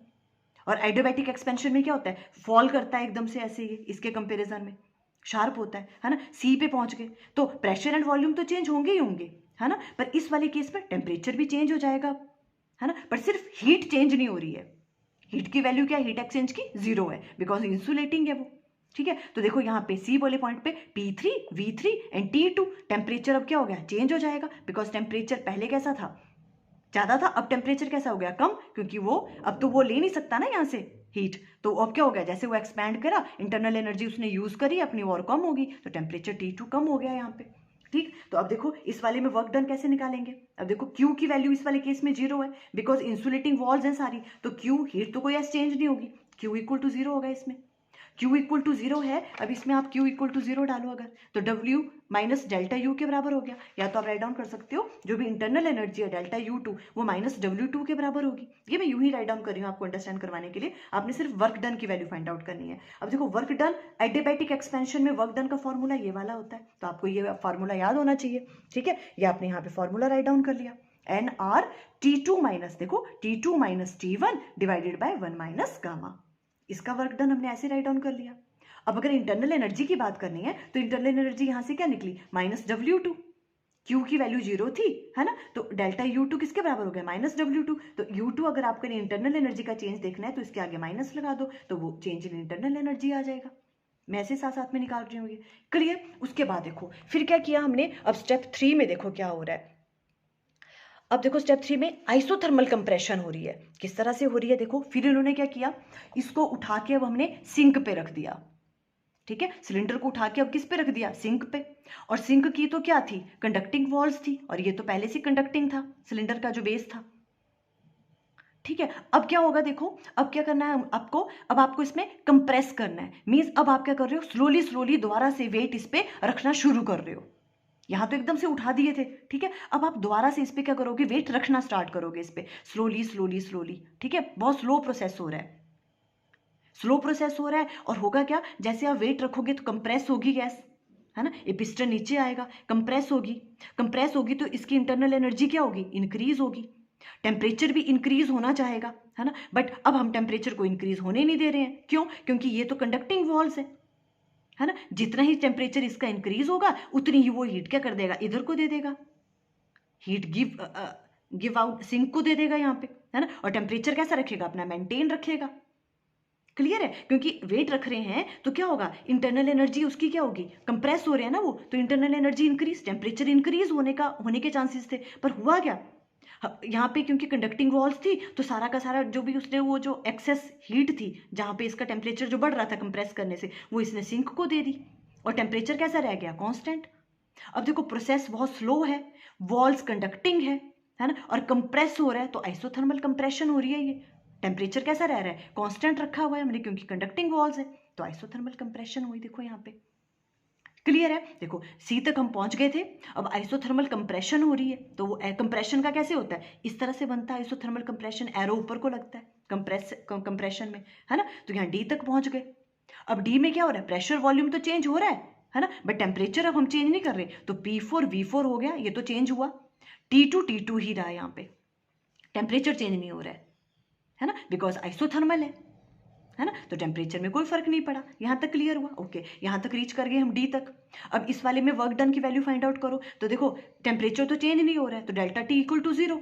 A: और एडियाबैटिक एक्सपेंशन में क्या होता है, फॉल करता है एकदम से ऐसे, ये इसके कंपेरिजन में शार्प होता है ना। सी पे पहुंच गए तो प्रेशर एंड वॉल्यूम तो चेंज होंगे ही होंगे, है ना, पर इस वाले केस में टेम्परेचर भी चेंज हो जाएगा, है ना, पर सिर्फ हीट चेंज नहीं हो रही है। हीट की वैल्यू क्या है, हीट एक्सचेंज की 0 है, बिकॉज इंसुलेटिंग है वो, ठीक है। तो देखो यहाँ पे सी वाले पॉइंट पे P3 V3 and T2 temperature अब क्या हो गया, चेंज हो जाएगा, बिकॉज टेम्परेचर पहले कैसा था, ज्यादा था, अब टेम्परेचर कैसा हो गया, कम, क्योंकि वो अब तो वो ले नहीं सकता ना यहाँ से हीट, तो अब क्या हो गया, जैसे वो एक्सपैंड करा, इंटरनल एनर्जी उसने यूज करी अपनी, और कम होगी, तो टेम्परेचर T2 कम हो गया यहाँ पे, ठीक। तो अब देखो इस वाले में वर्क डन कैसे निकालेंगे, अब देखो Q की वैल्यू इस वाले केस में 0 है, बिकॉज इंसुलेटिंग वॉल्स हैं सारी, तो Q हीट तो कोई एक्सचेंज नहीं होगी, Q इक्वल टू 0 होगा इसमें, Q इक्वल टू 0 है। अब इसमें आप Q इक्वल टू 0 डालो अगर, तो W माइनस डेल्टा U के बराबर हो गया, या तो आप राइट डाउन कर सकते हो जो भी इंटरनल एनर्जी है डेल्टा U2 वो माइनस W2 के बराबर होगी। ये मैं यूं ही राइट डाउन कर रही हूँ आपको अंडरस्टैंड करवाने के लिए, आपने सिर्फ वर्क डन की वैल्यू फाइंड आउट करनी है। अब देखो वर्क डन, एडियाबैटिक एक्सपेंशन में वर्क डन का फॉर्मूला ये वाला होता है, तो आपको ये फॉर्मूला याद होना चाहिए, ठीक है। ये आपने यहाँ पे फॉर्मूला राइट डाउन कर लिया, NR T2 माइनस, देखो T2 minus T1 divided by 1 minus gamma, इसका वर्क डन हमने ऐसे राइट डाउन कर लिया। अब अगर इंटरनल एनर्जी की बात करनी है तो इंटरनल एनर्जी यहां से क्या निकली, माइनस W2, Q की वैल्यू 0 थी, है ना, तो डेल्टा U2 किसके बराबर हो गया, माइनस W2, तो U2 अगर आपको इंटरनल एनर्जी का चेंज देखना है तो इसके आगे माइनस लगा दो, तो वो चेंज इन इंटरनल एनर्जी आ जाएगा। मैं ऐसे साथ साथ में निकाल रही हूँ, क्लियर। उसके बाद देखो फिर क्या किया हमने, अब स्टेप 3 में देखो क्या हो रहा है। अब देखो स्टेप 3 में आइसोथर्मल कंप्रेशन हो रही है, किस तरह से हो रही है देखो। फिर इन्होंने क्या किया, इसको उठा के अब हमने सिंक पे रख दिया, ठीक है, सिलेंडर को उठा के अब किस पे रख दिया, सिंक पे। और सिंक की तो क्या थी, कंडक्टिंग वॉल्स थी, और ये तो पहले से कंडक्टिंग था, सिलेंडर का जो बेस था, ठीक है। अब क्या होगा देखो, अब क्या करना है आपको, अब आपको इसमें कंप्रेस करना है, मींस अब आप क्या कर रहे हो, स्लोली स्लोली दोबारा से वेट इस पे रखना शुरू कर रहे हो। यहाँ तो एकदम से उठा दिए थे, ठीक है, अब आप दोबारा से इस पे क्या करोगे, वेट रखना स्टार्ट करोगे इस पे, स्लोली स्लोली स्लोली, ठीक है, बहुत स्लो प्रोसेस हो रहा है, स्लो प्रोसेस हो रहा है। और होगा क्या, जैसे आप वेट रखोगे तो कंप्रेस होगी गैस, है ना, ये पिस्टन नीचे आएगा, कंप्रेस होगी, कंप्रेस होगी तो इसकी इंटरनल एनर्जी क्या होगी, इंक्रीज होगी, टेम्परेचर भी इंक्रीज होना चाहेगा, है ना, बट अब हम टेम्परेचर को इंक्रीज होने नहीं दे रहे हैं, क्यों, क्योंकि ये तो कंडक्टिंग वॉल्स है ना, जितना ही टेम्परेचर इसका इंक्रीज होगा उतनी ही वो हीट क्या कर देगा, इधर को दे देगा, हीट गिव आउट सिंक को दे देगा यहाँ पे, है ना। और टेम्परेचर कैसा रखेगा अपना, मेंटेन रखेगा। क्लियर है, क्योंकि वेट रख रहे हैं तो क्या होगा, इंटरनल एनर्जी उसकी क्या होगी, कंप्रेस हो रहे हैं ना वो, तो internal energy increase, temperature increase होने के चांसेस थे। पर हुआ क्या, यहाँ पे क्योंकि कंडक्टिंग वॉल्स थी तो सारा का सारा जो भी उसने वो जो एक्सेस हीट थी जहाँ पे इसका टेम्परेचर जो बढ़ रहा था कंप्रेस करने से, वो इसने सिंक को दे दी और टेम्परेचर कैसा रह गया, कांस्टेंट। अब देखो प्रोसेस बहुत स्लो है, वॉल्स कंडक्टिंग है ना, और कंप्रेस हो रहा है तो आइसोथर्मल कंप्रेशन हो रही है। ये टेम्परेचर कैसा रह रहा है, कांस्टेंट रखा हुआ है हमने, क्योंकि कंडक्टिंग वॉल्स है तो आइसोथर्मल कंप्रेशन हुई। देखो यहाँ पे क्लियर है। देखो सी तक हम पहुंच गए थे, अब आइसोथर्मल कंप्रेशन हो रही है। तो वो कंप्रेशन का कैसे होता है, इस तरह से बनता है आइसोथर्मल कंप्रेशन, एरो ऊपर को लगता है कंप्रेशन में, है ना। तो यहाँ डी तक पहुंच गए। अब डी में क्या हो रहा है, प्रेशर वॉल्यूम तो चेंज हो रहा है ना, बट टेम्परेचर अब हम चेंज नहीं कर रहे। तो P4 V4 हो गया, ये तो चेंज हुआ। T2 ही रहा यहाँ पे, टेम्परेचर चेंज नहीं हो रहा है ना, बिकॉज आइसोथर्मल है ना, तो टेम्परेचर में कोई फर्क नहीं पड़ा। यहाँ तक क्लियर हुआ, ओके। यहाँ तक रीच कर गए हम डी तक। अब इस वाले में वर्क डन की वैल्यू फाइंड आउट करो, तो देखो टेम्परेचर तो चेंज नहीं हो रहा है, तो delta T equal to 0।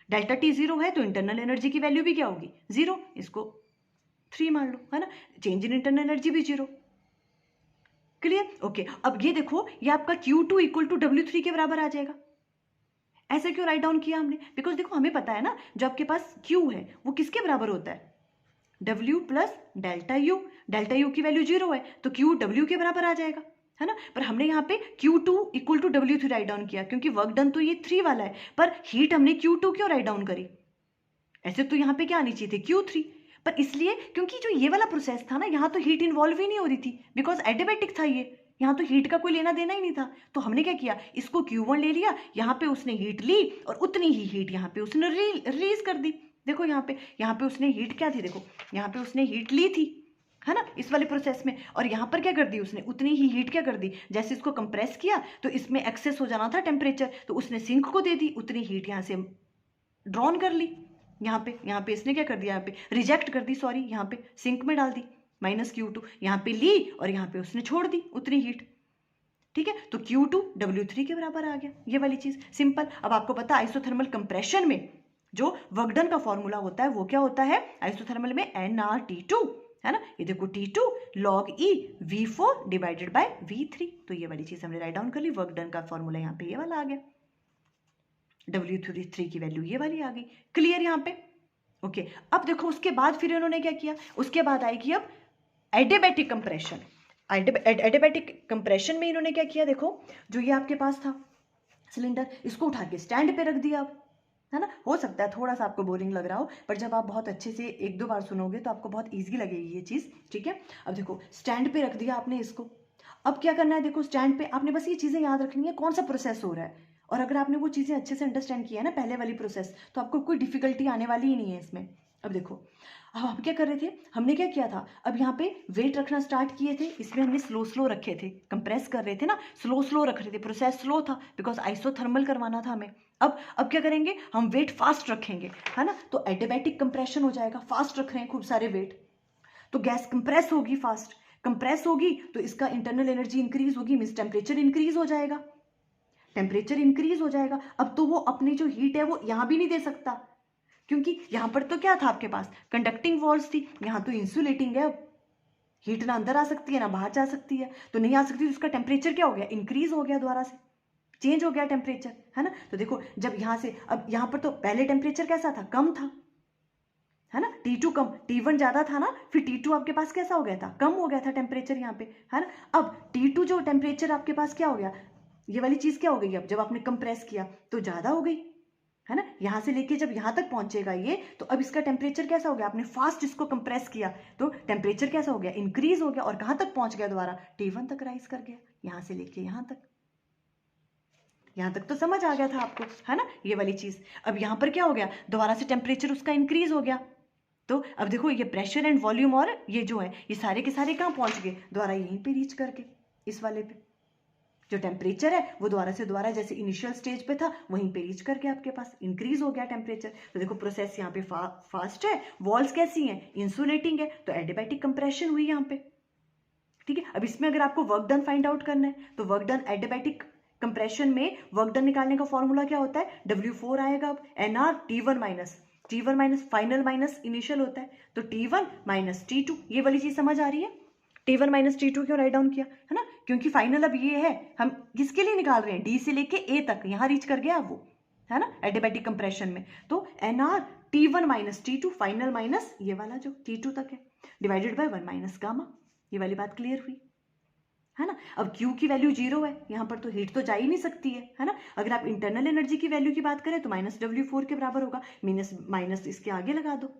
A: Delta T 0 है तो इंटरनल एनर्जी की वैल्यू भी क्या होगी, 0। इसको 3 मान लो, है ना, चेंज इन इंटरनल एनर्जी भी 0। Clear, okay. अब ये देखो ये आपका Q2 इक्वल टू W3 के बराबर आ जाएगा। ऐसे क्यों राइट डाउन किया हमने, बिकॉज देखो हमें पता है ना जो आपके पास Q है वो किसके बराबर होता है, W plus delta U. Delta U की वैल्यू 0 है तो Q W के बराबर आ जाएगा, है ना। पर हमने यहाँ पे Q2 equal to W3 write down किया, क्योंकि वर्क डन तो ये 3 वाला है, पर हीट हमने Q2 क्यों राइट डाउन करी, ऐसे तो यहाँ पे क्या आनी चाहिए थी, Q3। पर इसलिए क्योंकि जो ये वाला प्रोसेस था ना, यहाँ तो हीट इन्वॉल्व ही नहीं हो रही थी, बिकॉज एडियाबैटिक था ये, यहाँ तो हीट का कोई लेना देना ही नहीं था। तो हमने क्या किया, इसको Q1 ले लिया, यहाँ पे उसने हीट ली और उतनी ही हीट यहाँ पे उसने रिलीज कर दी। देखो यहाँ पे उसने हीट क्या थी, देखो यहाँ पे उसने हीट ली थी, है ना, इस वाले प्रोसेस में, और यहाँ पर क्या कर दी उसने, उतनी ही हीट क्या कर दी, जैसे इसको कंप्रेस किया तो इसमें एक्सेस हो जाना था टेम्परेचर, तो उसने सिंक को दे दी, उतनी हीट यहाँ से ड्रॉन कर ली। यहाँ पे इसने क्या कर दिया, यहाँ पे रिजेक्ट कर दी, सॉरी, यहाँ पे सिंक में डाल दी -Q2, यहाँ पे ली और यहाँ पे उसने छोड़ दी उतनी हीट। ठीक है, तो Q2 W3 के बराबर आ गया, ये वाली चीज सिंपल। अब आपको पता आइसोथर्मल कंप्रेशन में जो वर्क डन का फॉर्मूला होता है वो क्या होता है, आइसोथर्मल में nRT2, है ना। ये देखो T2 log E V4 divided by V3, तो ये वाली चीज हमने राइट डाउन कर ली। वर्क डन का फॉर्मूला यहाँ पे ये वाला आ गया, W3 की वैल्यू ये वाली आ गई। क्लियर यहाँ पे, ओके। अब देखो उसके बाद फिर इन्होंने क्या किया, उसके बाद आएगी अब एडियाबैटिक कंप्रेशन। एडियाबैटिक कंप्रेशन में इन्होंने क्या किया, देखो जो ये आपके पास था सिलेंडर, इसको उठा के स्टैंड पे रख दिया आप, है ना। हो सकता है थोड़ा सा आपको बोरिंग लग रहा हो, पर जब आप बहुत अच्छे से 1-2 बार सुनोगे तो आपको बहुत ईजी लगेगी ये चीज़, ठीक है। अब देखो स्टैंड पे रख दिया आपने इसको। अब क्या करना है, देखो स्टैंड पे आपने बस ये चीज़ें याद रखनी है, कौन सा प्रोसेस हो रहा है, और अगर आपने वो चीज़ें अच्छे से अंडरस्टैंड किया है ना पहले वाली प्रोसेस, तो आपको कोई डिफिकल्टी आने वाली ही नहीं है इसमें। अब देखो अब हम क्या कर रहे थे, हमने क्या किया था, अब यहाँ पे वेट रखना स्टार्ट किए थे, इसमें हमने स्लो रखे थे, कंप्रेस कर रहे थे ना, स्लो रख रहे थे, प्रोसेस स्लो था बिकॉज आइसोथर्मल करवाना था हमें। अब क्या करेंगे, हम वेट फास्ट रखेंगे, है ना, तो एडियाबैटिक कंप्रेशन हो जाएगा। फास्ट रख रहे हैं खूब सारे वेट, तो गैस कंप्रेस होगी, फास्ट कंप्रेस होगी तो इसका इंटरनल एनर्जी इंक्रीज होगी, मींस टेम्परेचर इंक्रीज हो जाएगा। टेम्परेचर इंक्रीज हो जाएगा, अब तो वो अपनी जो हीट है वो यहाँ भी नहीं दे सकता, क्योंकि यहाँ पर तो क्या था आपके पास, कंडक्टिंग वॉल्स थी, यहाँ तो इंसुलेटिंग है। अब हीट ना अंदर आ सकती है ना बाहर जा सकती है, तो नहीं आ सकती, तो उसका टेम्परेचर क्या हो गया, इंक्रीज हो गया, दोबारा से चेंज हो गया टेम्परेचर, है ना। तो देखो जब यहाँ से, अब यहाँ पर तो पहले टेम्परेचर कैसा था, कम था, है ना, T2 कम, T1 ज्यादा था ना, फिर T2 आपके पास कैसा हो गया था, कम हो गया था टेम्परेचर यहाँ पे, है ना। अब T2 जो टेम्परेचर आपके पास क्या हो गया, ये वाली चीज क्या हो गई, अब जब आपने कंप्रेस किया तो ज्यादा हो गई, है ना, यहां से लेके जब यहां तक पहुंचेगा ये, तो अब इसका टेम्परेचर कैसा हो गया, आपने फास्ट इसको कंप्रेस किया तो टेम्परेचर कैसा हो गया, इंक्रीज हो गया, और कहां तक पहुंच गया, दोबारा T1 तक राइज कर गया, यहां से लेके यहां तक तो समझ आ गया था आपको, है ना, ये वाली चीज। अब यहां पर क्या हो गया, दोबारा से टेम्परेचर उसका इंक्रीज हो गया, तो अब देखो ये प्रेशर एंड वॉल्यूम और ये जो है ये सारे के सारे कहाँ पहुंच गए, दोबारा यहीं पे रीच करके, इस वाले पे जो टेम्परेचर है वो दोबारा से दोबारा जैसे इनिशियल स्टेज पे था वहीं पे रीच करके आपके पास इंक्रीज हो गया टेम्परेचर। तो देखो प्रोसेस यहाँ पे फास्ट है, वॉल्स कैसी हैं, इंसुलेटिंग है, तो एडियाबैटिक कंप्रेशन हुई यहाँ पे, ठीक है। अब इसमें अगर आपको वर्क डन फाइंड आउट करना है तो वर्क डन एडियाबैटिक कंप्रेशन में वर्क डन निकालने का फॉर्मूला क्या होता है, W4 आएगा। अब NR T1 minus final minus initial होता है, तो T1 माइनस T2, ये वाली चीज समझ आ रही है। T1 माइनस T2 क्यों राइट डाउन किया, है ना, क्योंकि फाइनल अब ये है, हम किसके लिए निकाल रहे हैं, D से लेके A तक, यहाँ रीच कर गया वो, है ना, एडियाबैटिक कंप्रेशन में। तो NR T1 minus T2 final minus ये वाला जो T2 तक है, डिवाइडेड बाय 1 माइनस गामा, ये वाली बात क्लियर हुई, है ना। अब Q की वैल्यू 0 है, यहाँ पर तो हीट तो जा ही नहीं सकती है ना। अगर आप इंटरनल एनर्जी की वैल्यू की बात करें तो माइनस W4 के बराबर होगा, माइनस इसके आगे लगा दो,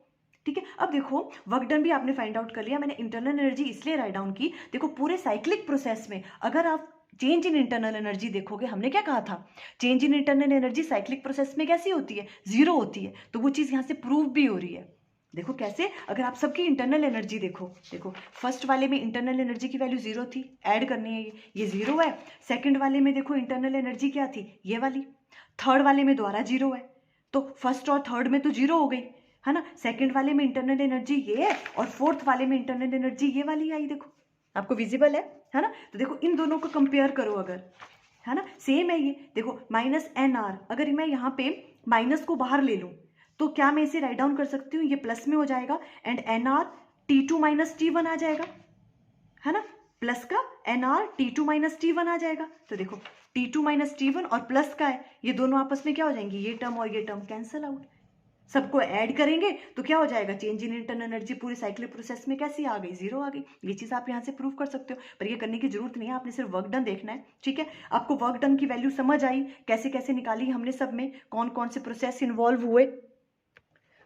A: ठीक है। अब देखो वर्क डन भी आपने फाइंड आउट कर लिया, मैंने इंटरनल एनर्जी इसलिए राइट डाउन की, देखो पूरे साइक्लिक प्रोसेस में अगर आप चेंज इन इंटरनल एनर्जी देखोगे, हमने क्या कहा था, change in internal energy cyclic process में कैसी होती है, 0 होती है, तो वो चीज़ यहाँ से प्रूव भी हो रही है। देखो कैसे, अगर आप सबकी इंटरनल एनर्जी देखो, फर्स्ट वाले में इंटरनल एनर्जी की वैल्यू 0 थी, ऐड करनी है ये 0 है। सेकंड वाले में देखो इंटरनल एनर्जी क्या थी, ये वाली। थर्ड वाले में दोबारा 0 है, तो फर्स्ट और थर्ड में तो 0 हो गई, है ना। सेकंड वाले में इंटरनल एनर्जी ये है और फोर्थ वाले में इंटरनल एनर्जी ये वाली आई, देखो आपको विजिबल है ना। तो देखो इन दोनों को कंपेयर करो अगर, है ना, सेम है ये। देखो माइनस NR, अगर मैं यहाँ पे माइनस को बाहर ले लूँ तो क्या मैं इसे राइट डाउन कर सकती हूँ, ये प्लस में हो जाएगा and NR T2 minus T1 आ जाएगा, है ना, प्लस का NR T2 माइनस T1 आ जाएगा। तो देखो T2 माइनस T1 और प्लस का है, ये दोनों आपस में क्या हो जाएंगे, ये टर्म और ये टर्म कैंसल आउट, सबको ऐड करेंगे तो क्या हो जाएगा, चेंज इन इंटरनल एनर्जी पूरी साइक्लिक प्रोसेस में कैसी आ गई, 0 आ गई। ये चीज़ आप यहाँ से प्रूव कर सकते हो, पर ये करने की जरूरत नहीं है, आपने सिर्फ वर्क डन देखना है, ठीक है। आपको वर्क डन की वैल्यू समझ आई, कैसे कैसे निकाली हमने, सब में कौन कौन से प्रोसेस इन्वॉल्व हुए।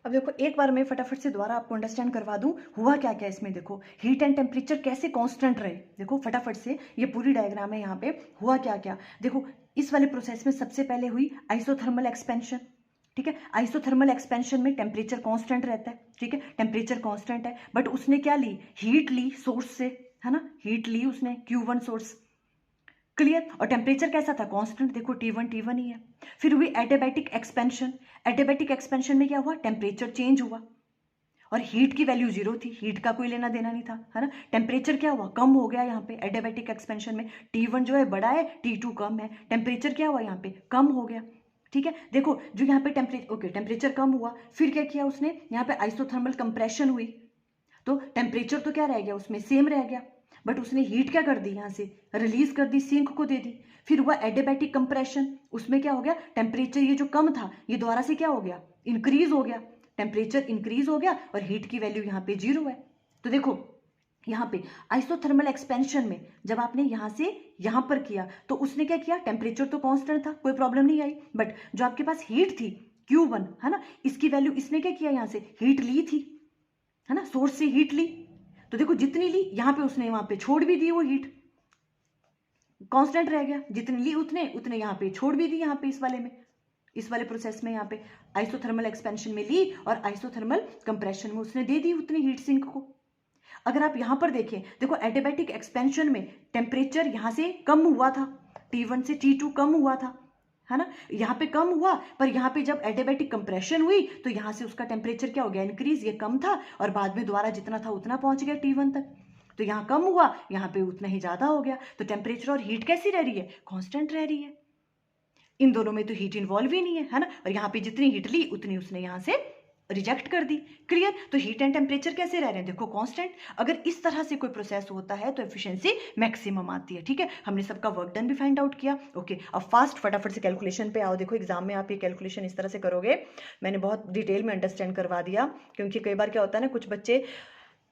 A: अब देखो एक बार मैं फटाफट से दोबारा आपको अंडरस्टैंड करवा दूं हुआ क्या क्या इसमें। देखो हीट एंड टेम्परेचर कैसे कांस्टेंट रहे, देखो फटाफट से, ये पूरी डायग्राम है, यहाँ पे हुआ क्या क्या। देखो इस वाले प्रोसेस में सबसे पहले हुई आइसोथर्मल एक्सपेंशन, ठीक है। आइसोथर्मल एक्सपेंशन में टेम्परेचर कांस्टेंट रहता है, ठीक है, टेम्परेचर कांस्टेंट है, बट उसने क्या ली, हीट ली सोर्स से, है ना, हीट ली उसने Q1 सोर्स, क्लियर। और टेम्परेचर कैसा था, कांस्टेंट, देखो T1 ही है। फिर हुई एडियाबैटिक एक्सपेंशन, एडियाबैटिक एक्सपेंशन में क्या हुआ, टेम्परेचर चेंज हुआ और हीट की वैल्यू 0 थी, हीट का कोई लेना देना नहीं था, है ना। टेम्परेचर क्या हुआ, कम हो गया यहाँ पे एडियाबैटिक एक्सपेंशन में, T1 जो है बड़ा है, T2 कम है, टेम्परेचर क्या हुआ यहाँ पे, कम हो गया, ठीक है। देखो जो यहाँ पे टेम्परेचर कम हुआ, फिर क्या किया उसने, यहाँ पे आइसोथर्मल कंप्रेशन हुई, तो टेम्परेचर तो क्या रह गया उसमें, सेम रह गया, बट उसने हीट क्या कर दी, यहाँ से रिलीज कर दी, सिंक को दे दी। फिर हुआ एडियाबैटिक कंप्रेशन, उसमें क्या हो गया, टेम्परेचर ये जो कम था ये दोबारा से क्या हो गया, इंक्रीज हो गया, टेम्परेचर इंक्रीज हो गया और हीट की वैल्यू यहाँ पे 0 है। तो देखो यहाँ पे आइसोथर्मल एक्सपेंशन में जब आपने यहाँ से यहाँ पर किया तो उसने क्या किया, टेम्परेचर तो कांस्टेंट था, कोई प्रॉब्लम नहीं आई, बट जो आपके पास हीट थी Q1, है ना, इसकी वैल्यू इसने क्या किया, यहाँ से हीट ली थी, है ना, सोर्स से हीट ली, तो देखो जितनी ली यहाँ पे उसने वहां पे छोड़ भी दी, वो हीट कांस्टेंट रह गया, जितनी ली उतने यहाँ पे छोड़ भी दी, यहाँ पे इस वाले प्रोसेस में यहाँ पे आइसोथर्मल एक्सपेंशन में ली और आइसोथर्मल कंप्रेशन में उसने दे दी उतनी हीट सिंक को। अगर आप यहाँ पर देखें, देखो एडियाबैटिक एक्सपेंशन में टेम्परेचर यहाँ से कम हुआ था, T1 से T2 कम हुआ था, है ना, यहाँ पे कम हुआ, पर यहाँ पे जब एडियाबैटिक कंप्रेशन हुई तो यहाँ से उसका टेम्परेचर क्या हो गया, इंक्रीज, ये कम था और बाद में दोबारा जितना था उतना पहुंच गया T1 तक, तो यहाँ कम हुआ, यहाँ पे उतना ही ज्यादा हो गया, तो टेम्परेचर और हीट कैसी रह रही है, कांस्टेंट रह रही है, इन दोनों में तो हीट इन्वॉल्व ही नहीं है ना, और यहाँ पे जितनी हीट ली उतनी उसने यहाँ से रिजेक्ट कर दी, क्लियर। तो हीट एंड टेम्परेचर कैसे रह रहे हैं, देखो कांस्टेंट। अगर इस तरह से कोई प्रोसेस होता है तो एफिशिएंसी मैक्सिमम आती है, ठीक है। हमने सबका वर्क डन भी फाइंड आउट किया, ओके। अब फास्ट फटाफट से कैलकुलेशन पे आओ। देखो एग्जाम में आप ये कैलकुलेशन इस तरह से करोगे, मैंने बहुत डिटेल में अंडरस्टैंड करवा दिया, क्योंकि कई बार क्या होता है ना, कुछ बच्चे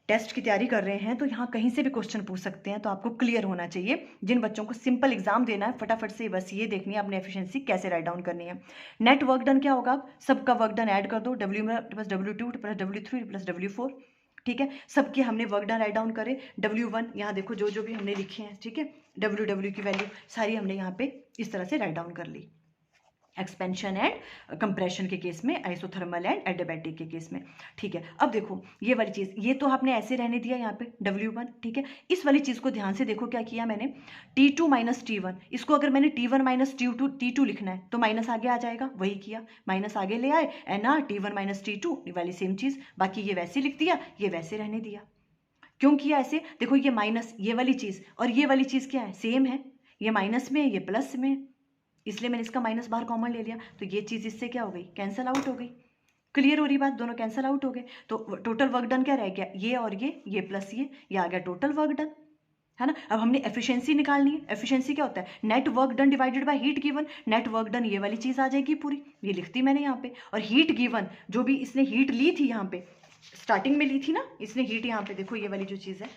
A: टेस्ट की तैयारी कर रहे हैं तो यहाँ कहीं से भी क्वेश्चन पूछ सकते हैं, तो आपको क्लियर होना चाहिए। जिन बच्चों को सिंपल एग्जाम देना है फटाफट से बस ये देखनी है अपनी एफिशिएंसी कैसे राइट डाउन करनी है। नेट वर्क डन क्या होगा, सबका वर्क डन ऐड कर दो, W में plus W2 plus W3 plus W4, ठीक है। सबके हमने वर्क डन राइट डाउन करे, W1 यहाँ देखो जो जो भी हमने लिखे हैं, ठीक है, W की वैल्यू सारी हमने यहाँ पे इस तरह से राइट डाउन कर ली, एक्सपेंशन एंड कंप्रेशन के केस में, आइसोथर्मल एंड एडियाबैटिक के केस में, ठीक है। अब देखो ये वाली चीज़, ये तो आपने ऐसे रहने दिया यहाँ पे W1, ठीक है। इस वाली चीज़ को ध्यान से देखो, क्या किया मैंने, T2 माइनस T1, इसको अगर मैंने T1 माइनस T2 लिखना है तो माइनस आगे आ जाएगा, वही किया, माइनस आगे ले आए, NR T1 माइनस T2 वाली सेम चीज़, बाकी ये वैसे लिख दिया, ये वैसे रहने दिया। क्यों किया ऐसे, देखो ये माइनस, ये वाली चीज़ और ये वाली चीज़ क्या है, सेम है, ये माइनस में, ये प्लस में, इसलिए मैंने इसका माइनस बाहर कॉमन ले लिया, तो ये चीज़ इससे क्या हो गई, कैंसिल आउट हो गई। क्लियर हो रही बात, दोनों कैंसिल आउट हो गए। तो टोटल वर्क डन क्या रह गया, ये और ये प्लस ये आ गया टोटल वर्क डन, है ना। अब हमने एफिशिएंसी निकालनी है। एफिशिएंसी क्या होता है, net work done divided by heat given. Net work done ये वाली चीज़ आ जाएगी पूरी, ये लिखती मैंने यहाँ पे। और हीट गिवन, जो भी इसने हीट ली थी यहाँ पे स्टार्टिंग में ली थी ना इसने हीट, यहाँ पे देखो ये वाली जो चीज़ है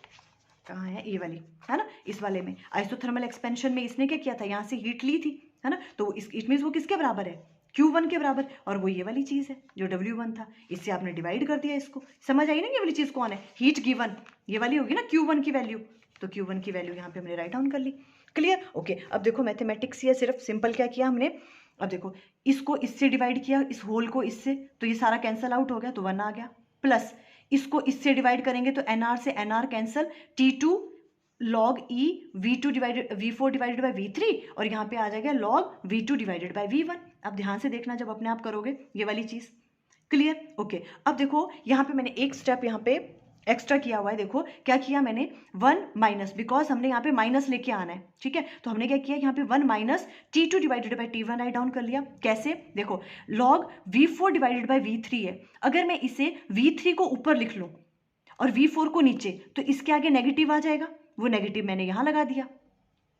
A: कहाँ है, ये वाली है ना, इस वाले में आइसोथर्मल एक्सपेंशन में इसने क्या किया था, यहाँ से हीट ली थी, है ना। तो इट मीन्स वो किसके बराबर है, Q1 के बराबर। और वो ये वाली चीज़ है जो W1 था, इससे आपने डिवाइड कर दिया इसको। समझ आई ना ये वाली चीज़ कौन है, हीट गिवन, ये वाली होगी ना Q1 की वैल्यू। तो Q1 की वैल्यू यहाँ पे हमने राइट डाउन कर ली। Clear, okay. अब देखो मैथमेटिक्स ये सिर्फ सिंपल क्या किया हमने, अब देखो इसको इससे डिवाइड किया, इस होल को इससे, तो ये सारा कैंसिल आउट हो गया, तो 1 आ गया। प्लस इसको इससे डिवाइड करेंगे तो NR से NR cancel, T2 log E V2 divided V4 divided by V3, और यहाँ पे आ जाएगा log V2 divided by V1। अब ध्यान से देखना जब अपने आप करोगे ये वाली चीज़। Clear, okay. अब देखो यहाँ पे मैंने एक स्टेप यहाँ पे एक्स्ट्रा किया हुआ है। देखो क्या किया मैंने, 1 माइनस, बिकॉज हमने यहाँ पे माइनस लेके आना है, ठीक है। तो हमने क्या किया यहाँ पे 1 minus T2 divided by T1 right डाउन कर लिया। कैसे, देखो log V4 divided by V3 है, अगर मैं इसे V3 को ऊपर लिख लूँ और V4 को नीचे, तो इसके आगे नेगेटिव आ जाएगा, वो नेगेटिव मैंने यहां लगा दिया।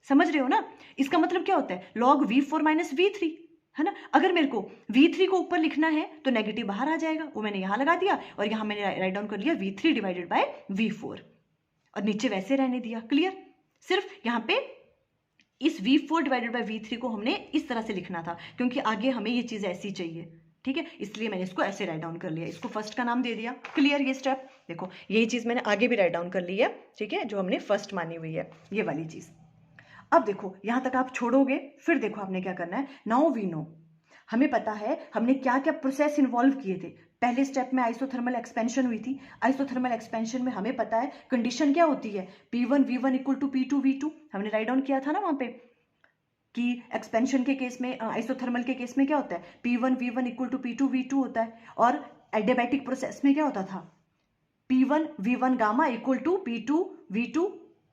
A: समझ रहे हो ना, इसका मतलब क्या होता है, log V4 माइनस V3, है ना। अगर मेरे को V3 को ऊपर लिखना है तो नेगेटिव बाहर आ जाएगा, वो मैंने यहां लगा दिया, और यहां मैंने राइट डाउन कर लिया V3 डिवाइडेड बाय V4, और नीचे वैसे रहने दिया। क्लियर, सिर्फ यहाँ पे इस V4 डिवाइडेड बाय V3 को हमने इस तरह से लिखना था, क्योंकि आगे हमें ये चीज़ ऐसी चाहिए, ठीक है, इसलिए मैंने इसको ऐसे राइट डाउन कर लिया, इसको फर्स्ट का नाम दे दिया। क्लियर, ये स्टेप देखो, यही चीज़ मैंने आगे भी राइट डाउन कर ली है, ठीक है, जो हमने फर्स्ट मानी हुई है ये वाली चीज़। अब देखो यहाँ तक आप छोड़ोगे, फिर देखो आपने क्या करना है, नाउ वी नो, हमें पता है हमने क्या क्या प्रोसेस इन्वॉल्व किए थे। पहले स्टेप में आइसोथर्मल एक्सपेंशन हुई थी, आइसोथर्मल एक्सपेंशन में हमें पता है कंडीशन क्या होती है, P1 V1 equal to P2 V2, हमने राइट डाउन किया था ना वहाँ पे कि एक्सपेंशन के केस में, आइसोथर्मल के केस में क्या होता है, P1 V1 equal to P2 V2 होता है, और एडियाबैटिक प्रोसेस में क्या होता था, P1 V1 gamma equal to P2 V2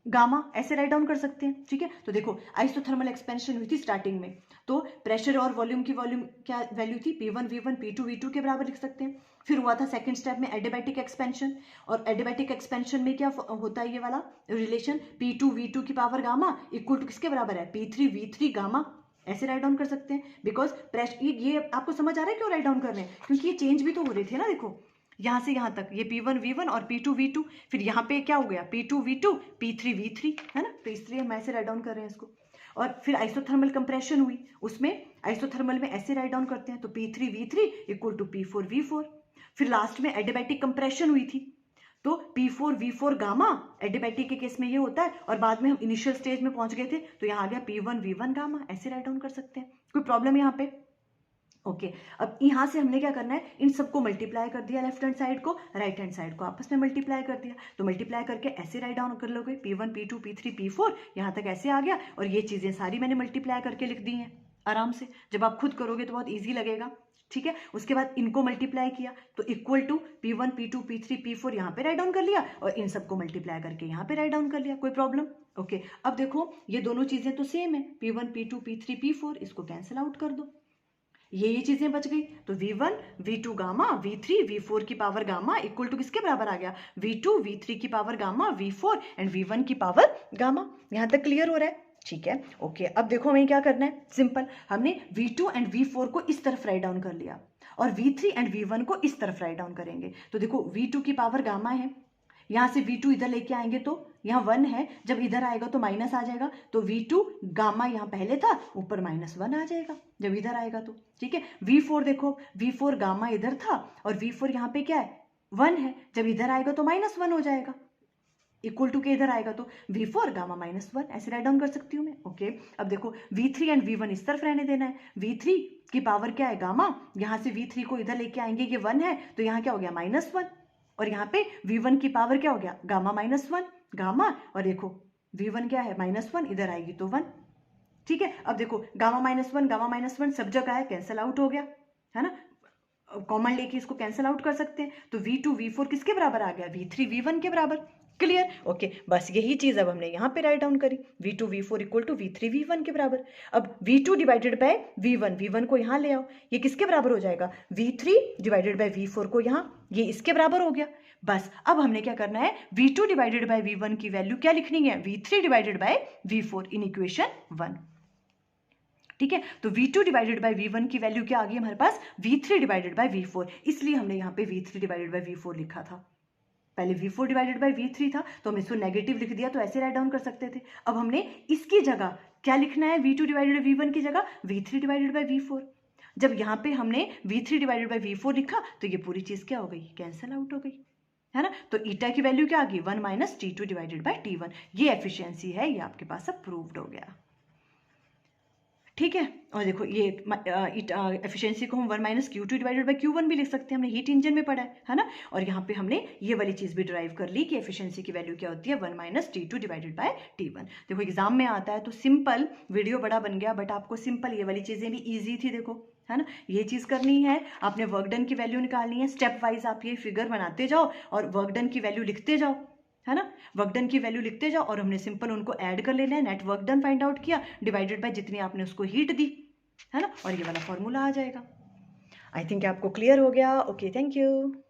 A: gamma, ऐसे राइट डाउन कर सकते हैं, ठीक है। तो देखो आइसोथर्मल एक्सपेंशन हुई थी स्टार्टिंग में, तो प्रेशर और वॉल्यूम की वॉल्यूम क्या वैल्यू थी, P1 V1 P2 V2 के बराबर लिख सकते हैं। फिर हुआ था सेकंड स्टेप में एडियाबैटिक एक्सपेंशन, और एडियाबैटिक एक्सपेंशन में क्या होता है, ये वाला रिलेशन P2 V2 की पावर गामा इक्वल टू किसके बराबर है, P3 V3 गामा, ऐसे राइट डाउन कर सकते हैं। बिकॉज प्रेशर, ये आपको समझ आ रहा है क्यों राइट डाउन कर रहे हैं, क्योंकि ये चेंज भी तो हो रहे थे ना। देखो यहाँ से यहाँ तक ये P1 V1 और P2 V2, फिर यहाँ पे क्या हो गया P2 V2 P3 V3, है ना, तो इसलिए हम ऐसे राइट डाउन कर रहे हैं इसको। और फिर आइसोथर्मल कंप्रेशन हुई, उसमें आइसोथर्मल में ऐसे राइट डाउन करते हैं, तो P3 V3 equal to P4 V4। फिर लास्ट में एडियाबैटिक कंप्रेशन हुई थी, तो P4 V4 गामा, एडियाबैटिक के केस में ये होता है, और बाद में हम इनिशियल स्टेज में पहुंच गए थे तो यहाँ आ गया P1 V1 गामा, ऐसे राइट डाउन कर सकते हैं। कोई प्रॉब्लम यहाँ पे, ओके। अब यहाँ से हमने क्या करना है, इन सबको मल्टीप्लाई कर दिया, लेफ्ट हैंड साइड को राइट हैंड साइड को आपस में मल्टीप्लाई कर दिया, तो मल्टीप्लाई करके ऐसे राइट डाउन कर लोगे, P1 P2 P3 P4 यहाँ तक ऐसे आ गया, और ये चीज़ें सारी मैंने मल्टीप्लाई करके लिख दी हैं आराम से। जब आप खुद करोगे तो बहुत ईजी लगेगा, ठीक है। उसके बाद इनको मल्टीप्लाई किया तो equal to P1 P2 P3 P4 यहाँ पे राइट डाउन कर लिया, और इन सबको मल्टीप्लाई करके यहाँ पे राइट डाउन कर लिया। कोई प्रॉब्लम, ओके। अब देखो ये दोनों चीज़ें तो सेम है, P1 P2 P3 P4, इसको कैंसिल आउट कर दो, ये चीजें बच गई, तो V1 V2 gamma V3 V4 की पावर गामा इक्वल टू किसके बराबर आ गया, V2 V3 की power gamma V4 and V1 की पावर गामा। यहां तक क्लियर हो रहा है, ठीक है, ओके। अब देखो हमें क्या करना है, सिंपल, हमने V2 एंड V4 को इस तरफ राइट डाउन कर लिया, और V3 एंड V1 को इस तरफ राइट डाउन करेंगे। तो देखो V2 की पावर गामा है, यहाँ से V2 इधर लेके आएंगे तो यहाँ 1 है, जब इधर आएगा तो माइनस आ जाएगा, तो V2 गामा यहाँ पहले था, ऊपर -1 आ जाएगा जब इधर आएगा तो, ठीक है। V4 देखो, V4 गामा इधर था, और V4 यहाँ पे क्या है 1 है, जब इधर आएगा तो -1 हो जाएगा, इक्वल टू के इधर आएगा तो V4 गामा -1, ऐसे राइट डाउन कर सकती हूँ मैं, ओके। अब देखो V3 एंड V1 इस तरफ रहने देना है, V3 की पावर क्या है गामा, यहाँ से V3 को इधर लेके आएंगे, ये 1 है तो यहाँ क्या हो गया -1, और यहाँ पे V1 की पावर क्या हो गया गामा -1 गामा, और देखो V1 क्या है -1, इधर आएगी तो 1, ठीक है। अब देखो गामा -1 सब जगह है, कैंसिल आउट हो गया, है ना, कॉमन लेके इसको कैंसिल आउट कर सकते हैं, तो V2 V4 किसके बराबर आ गया, V3 V1 के बराबर। क्लियर? ओके, बस यही चीज़ अब हमने यहाँ पे राइट डाउन करी, V2 V4 equal to V3 V1 के बराबर। अब V2 डिवाइडेड बाय V1 को यहाँ ले आओ, ये किसके बराबर हो जाएगा? V3 डिवाइडेड बाय V4 को यहाँ, ये इसके बराबर हो गया। बस अब हमने क्या करना है, V2 डिवाइडेड बाय V1 की वैल्यू क्या लिखनी है? V3 divided by V4 in equation 1। ठीक है, तो V2 डिवाइडेड बाय V1 की वैल्यू क्या आ गई हमारे पास? V3 डिवाइडेड बाय V4, इसलिए हमने यहाँ पे V3 डिवाइडेड बाय V4 लिखा था। पहले V4 डिवाइडेड बाय V3 था तो हम इसको नेगेटिव लिख दिया, तो ऐसे राइट डाउन कर सकते थे। अब हमने इसकी जगह क्या लिखना है? V2 डिवाइडेड बाय V1 की जगह V3 डिवाइडेड बाय V4। जब यहाँ पे हमने V3 डिवाइडेड बाय V4 लिखा तो ये पूरी चीज़ क्या हो गई? कैंसिल आउट हो गई, है ना? तो ईटा की वैल्यू क्या आ गई? 1 minus T2 divided by T1। ये एफिशिएंसी है, ये आपके पास अब प्रूव्ड हो गया। ठीक है, और देखो ये एफिशिएंसी को हम 1 minus Q2 divided by Q1 भी लिख सकते हैं, हमने हीट इंजन में पढ़ा है ना? और यहाँ पे हमने ये वाली चीज़ भी ड्राइव कर ली कि एफिशिएंसी की वैल्यू क्या होती है? 1 minus T2 divided by T1। देखो एग्जाम में आता है तो सिंपल, वीडियो बड़ा बन गया बट आपको सिंपल ये वाली चीज़ें भी ईजी थी, देखो है ना? ये चीज़ करनी है, आपने वर्क डन की वैल्यू निकालनी है, स्टेप वाइज आप ये फिगर बनाते जाओ और वर्क डन की वैल्यू लिखते जाओ, है ना? वर्क डन की वैल्यू लिखते जाओ और हमने सिंपल उनको ऐड कर लेना है, net work done find out किया डिवाइडेड बाय जितनी आपने उसको हीट दी, है ना? और ये वाला फॉर्मूला आ जाएगा। आई थिंक आपको क्लियर हो गया। Okay, thank you.